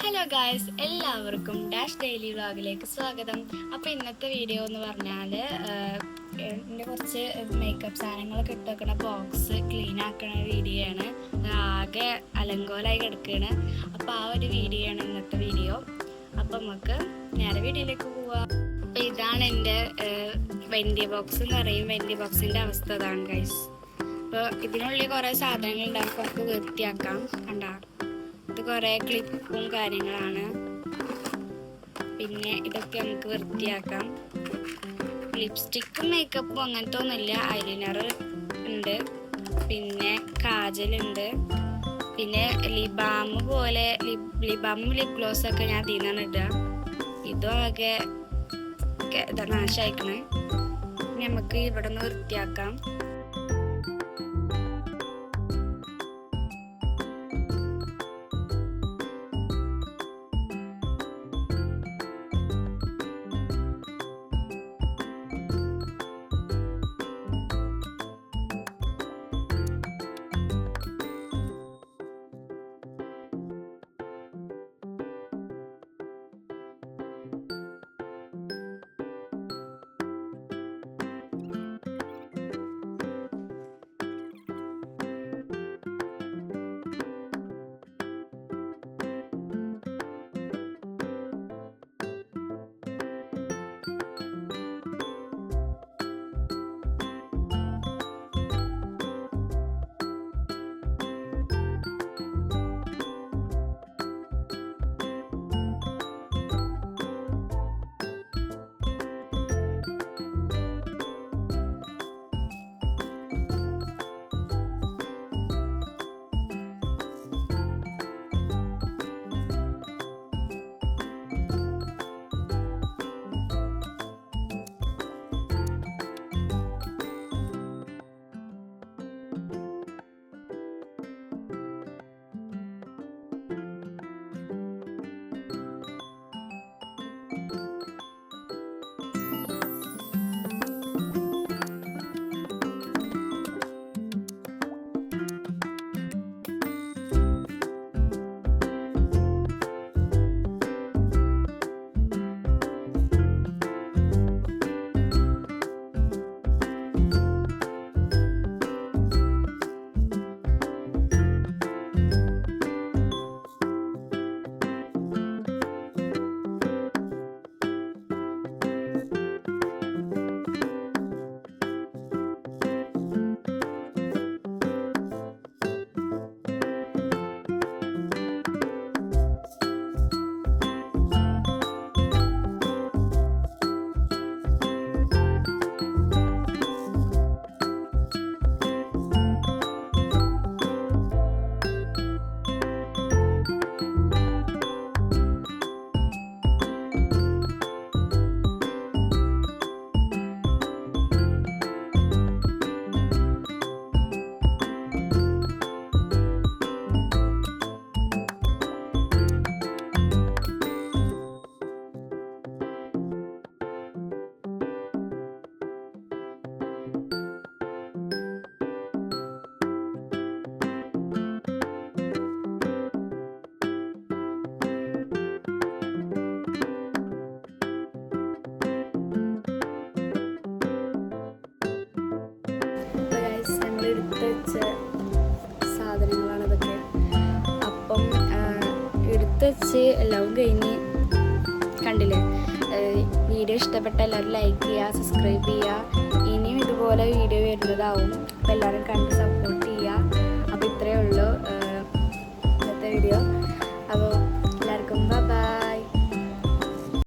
Hello guys, എല്ലാവർക്കും dash daily വ്ളോഗിലേക്ക് സ്വാഗതം. അപ്പോൾ ഇന്നത്തെ വീഡിയോ എന്ന് പറഞ്ഞാൽ എൻ്റെ കുറച്ച് മേക്കപ്പ് സാധനങ്ങളൊക്കെ ഇട്ട് വെക്കുന്ന ബോക്സ് ക്ലീൻ ആക്കുന്ന വീഡിയോ ആണ്. ആകെ അലങ്കോലായി കിടക്കുകയാണ്. അപ്പോൾ ആ ഒരു വീഡിയോ ആണ് ഇന്നത്തെ വീഡിയോ. അപ്പോൾ നമുക്ക് നേരെ വീഡിയോയിലേക്ക് പോവാം. അപ്പോൾ ഇതാണ് എൻ്റെ വെൻഡി ബോക്സ് എന്ന് പറയും. വെൻഡി ബോക്സിൻ്റെ അവസ്ഥ ഇതാണ് ഗൈസ്. അപ്പോൾ ഇതിനുള്ളിൽ കുറേ സാധനങ്ങൾ ഉണ്ടാകും, നമുക്ക് വൃത്തിയാക്കാം. കണ്ടാ, ഇത് കുറേ ക്ലിപ്പും കാര്യങ്ങളാണ്. പിന്നെ ഇതൊക്കെ നമുക്ക് വൃത്തിയാക്കാം. ലിപ്സ്റ്റിക്കും മേക്കപ്പും അങ്ങനത്തെ ഒന്നുമില്ല. ഐലൈനർ ഉണ്ട്, പിന്നെ കാജലുണ്ട്, പിന്നെ ലിബാം പോലെ ലിബാമും ലിപ് ഗ്ലോസ് ഒക്കെ ഞാൻ അതിൽ നിന്നാണ് ഇടുക. ഇതും ആകെ നാശമായിക്കണേ. നമുക്ക് ഇവിടെ നിന്ന് വൃത്തിയാക്കാം. എടുത്ത് വെച്ച സാധനങ്ങളാണ് ഇതൊക്കെ. അപ്പം എടുത്ത് വെച്ച് എല്ലാം കഴിഞ്ഞ് കണ്ടില്ലേ. വീഡിയോ ഇഷ്ടപ്പെട്ട എല്ലാവരും ലൈക്ക് ചെയ്യുക, സബ്സ്ക്രൈബ് ചെയ്യുക. ഇനിയും ഇതുപോലെ വീഡിയോ വരുന്നതാവും. അപ്പോൾ എല്ലാവരും കണ്ട് സപ്പോർട്ട് ചെയ്യുക. അപ്പോൾ ഇത്രയേ ഉള്ളൂ ഇന്നത്തെ വീഡിയോ.